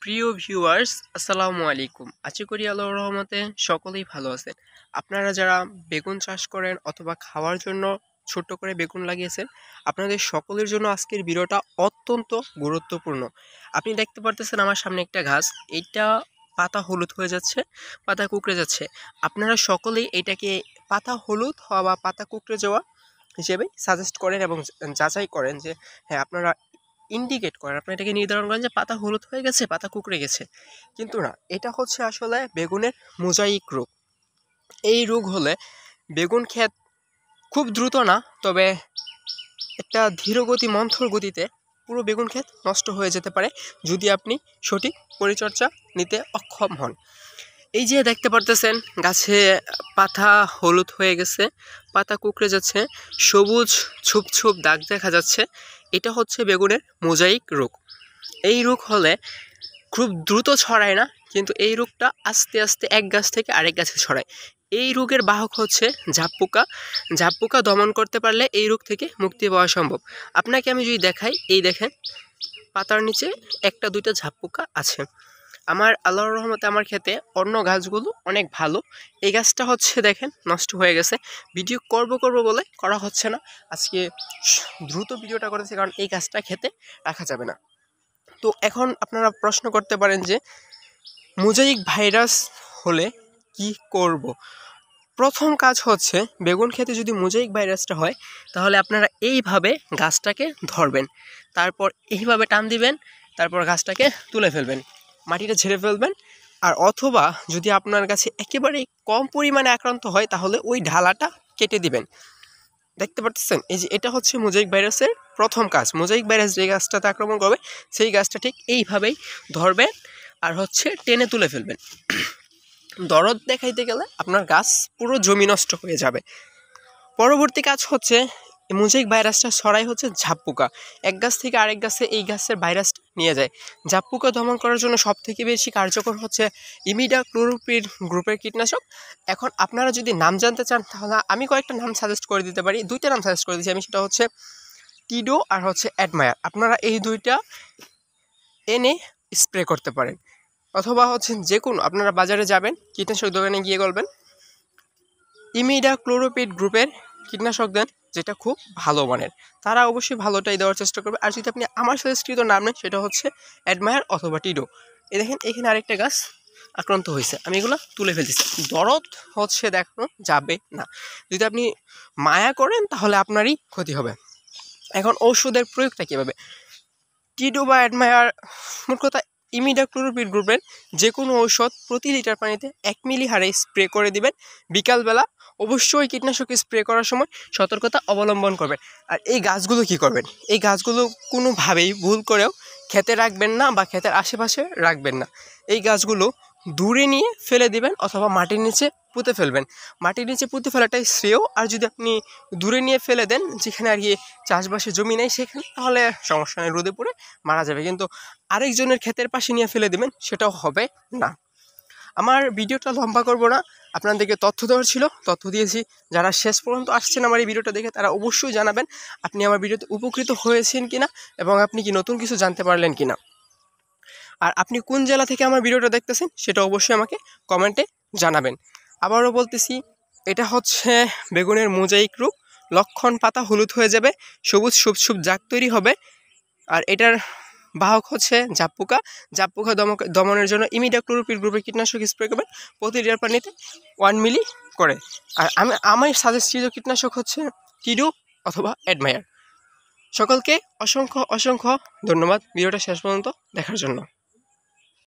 প্রিয় ভিউয়ার্স, আসসালামু আলাইকুম। আশা করি আল্লাহর রহমতে সকলেই ভালো আছেন। আপনারা যারা বেগুন চাষ করেন অথবা খাওয়ার জন্য ছোট্ট করে বেগুন লাগিয়েছেন, আপনাদের সকলের জন্য আজকের ভিডিওটা অত্যন্ত গুরুত্বপূর্ণ। আপনি দেখতে পারতেছেন আমার সামনে একটা গাছ, এইটা পাতা হলুদ হয়ে যাচ্ছে, পাতা কুঁকড়ে যাচ্ছে। আপনারা সকলেই এটাকে পাতা হলুদ হওয়া বা পাতা কুঁকড়ে যাওয়া হিসেবে সাজেস্ট করেন এবং যাচাই করেন যে হ্যাঁ, আপনারা ইন্ডিকেট করেন, আপনি এটাকে নির্ধারণ করেন যে পাতা হলুদ হয়ে গেছে, পাতা কুঁকড়ে গেছে। কিন্তু না, এটা হচ্ছে আসলে বেগুনের মোজাইক রোগ। এই রোগ হলে বেগুন ক্ষেত খুব দ্রুত না, তবে একটা ধীরগতি মন্থর গতিতে পুরো বেগুন ক্ষেত নষ্ট হয়ে যেতে পারে যদি আপনি সঠিক পরিচর্যা নিতে অক্ষম হন। এই যে দেখতে পারতেছেন গাছে পাতা হলুদ হয়ে গেছে, পাতা কুঁকড়ে যাচ্ছে, সবুজ ছোপ ছোপ দাগ দেখা যাচ্ছে, এটা হচ্ছে বেগুনের মোজাইক রোগ। এই রোগ হলে খুব দ্রুত ছড়ায় না, কিন্তু এই রোগটা আস্তে আস্তে এক গাছ থেকে আরেক গাছে ছড়ায়। এই রোগের বাহক হচ্ছে ঝাপ পোকা। ঝাপ পোকা দমন করতে পারলে এই রোগ থেকে মুক্তি পাওয়া সম্ভব। আপনাকে আমি যদি দেখাই, এই দেখেন পাতার নিচে একটা দুইটা ঝাপ পোকা আছে। আমার আল্লাহর রহমতে আমার ক্ষেতে অন্য গাছগুলো অনেক ভালো। এই গাছটা হচ্ছে দেখেন নষ্ট হয়ে গেছে। ভিডিও করব বলে করা হচ্ছে না। আজকে দ্রুত ভিডিওটা করেছি কারণ এই গাছটা খেতে রাখা যাবে না। তো এখন আপনারা প্রশ্ন করতে পারেন যে মোজাইক ভাইরাস হলে কি করব। প্রথম কাজ হচ্ছে বেগুন খেতে যদি মোজাইক ভাইরাসটা হয় তাহলে আপনারা এইভাবে গাছটাকে ধরবেন, তারপর এইভাবে টান দিবেন, তারপর গাছটাকে তুলে ফেলবেন, মাটিটা ঝেড়ে ফেলবেন। আর অথবা যদি আপনার কাছে একেবারেই কম পরিমাণে আক্রান্ত হয় তাহলে ওই ঢালাটা কেটে দিবেন। দেখতে পাচ্ছেন, এই যে এটা হচ্ছে মোজাইক ভাইরাসের প্রথম কাজ। মোজাইক ভাইরাস যে গাছটাতে আক্রমণ করবে সেই গাছটা ঠিক এইভাবেই ধরবেন আর হচ্ছে টেনে তুলে ফেলবেন। দরদ দেখাইতে গেলে আপনার গাছ পুরো জমি নষ্ট হয়ে যাবে। পরবর্তী কাজ হচ্ছে মোজাইক ভাইরাসটা ছড়াই হচ্ছে ঝাপ পোকা। এক গাছ থেকে আরেক গাছে এই গাছের ভাইরাসটা নিয়ে যায়। ঝাপ পোকা দমন করার জন্য সবথেকে বেশি কার্যকর হচ্ছে ইমিডাক্লোরোপিড গ্রুপের কীটনাশক। এখন আপনারা যদি নাম জানতে চান তাহলে আমি কয়েকটা নাম সাজেস্ট করে দিতে পারি। দুইটা নাম সাজেস্ট করে দিচ্ছি আমি, সেটা হচ্ছে টিডো আর হচ্ছে অ্যাডমায়ার। আপনারা এই দুইটা এনে স্প্রে করতে পারেন, অথবা হচ্ছে যে কোনো আপনারা বাজারে যাবেন, কীটনাশক দোকানে গিয়ে বলবেন ইমিডাক্লোরোপিড গ্রুপের কীটনাশক দেন, যেটা খুব ভালো মানের। তারা অবশ্যই ভালোটাই দেওয়ার চেষ্টা করবে। আর যদি আপনি আমার সাজেস্টকৃত নাম নেন সেটা হচ্ছে অ্যাডমায়ার অথবা টিডো। এই দেখেন এখানে আরেকটা গাছ আক্রান্ত হয়েছে, আমি এগুলো তুলে ফেলতেছি। দরদ হচ্ছে দেখানো যাবে না। যদি আপনি মায়া করেন তাহলে আপনারই ক্ষতি হবে। এখন ওষুধের প্রয়োগটা কীভাবে? টিডো বা অ্যাডমায়ার, মোট কথা ইমিডাক্লোরোপিড গ্রুপের যে কোনো ঔষধ প্রতি লিটার পানিতে 1 মিলি হারে স্প্রে করে দিবেন বিকালবেলা। অবশ্যই কীটনাশক স্প্রে করার সময় সতর্কতা অবলম্বন করবেন। আর এই গাছগুলো কি করবেন, এই গাছগুলো কোনোভাবেই ভুল করেও খেতে রাখবেন না বা ক্ষেতের আশেপাশে রাখবেন না। এই গাছগুলো দূরে নিয়ে ফেলে দিবেন অথবা মাটির নিচে পুঁতে ফেলবেন। মাটির নিচে পুঁতে ফেলাটাই শ্রেয়। আর যদি আপনি দূরে নিয়ে ফেলে দেন যেখানে আর কি চাষবাসের জমি নেই সেখানে, তাহলে সমস্যা নেই, রোদে পড়ে মারা যাবে। কিন্তু আরেকজনের ক্ষেতের পাশে নিয়ে ফেলে দেবেন, সেটাও হবে না। আমার ভিডিওটা লম্বা করব না, আপনাদেরকে তথ্য দেওয়ার ছিল, তথ্য দিয়েছি। যারা শেষ পর্যন্ত আসছেন আমার এই ভিডিওটা দেখে তারা অবশ্যই জানাবেন আপনি আমার ভিডিওতে উপকৃত হয়েছেন কিনা এবং আপনি কি নতুন কিছু জানতে পারলেন কিনা। আর আপনি কোন জেলা থেকে আমার ভিডিওটা দেখতেছেন সেটা অবশ্যই আমাকে কমেন্টে জানাবেন। আবারও বলতেছি, এটা হচ্ছে বেগুনের মোজাইক রোগ। লক্ষণ পাতা হলুদ হয়ে যাবে, সবুজ ছোপ দাগ তৈরি হবে। আর এটার বাহক হচ্ছে ঝাপ পোকা। ঝাপ পোকা দমনের জন্য ইমিডাক্লোরোপিড গ্রুপের কীটনাশক স্প্রে করবেন প্রতি লিটার পানিতে 1 মিলি করে। আর আমার সাজেস্টিভ কীটনাশক হচ্ছে টিডো অথবা অ্যাডমায়ার। সকলকে অসংখ্য ধন্যবাদ ভিডিওটা শেষ পর্যন্ত দেখার জন্য।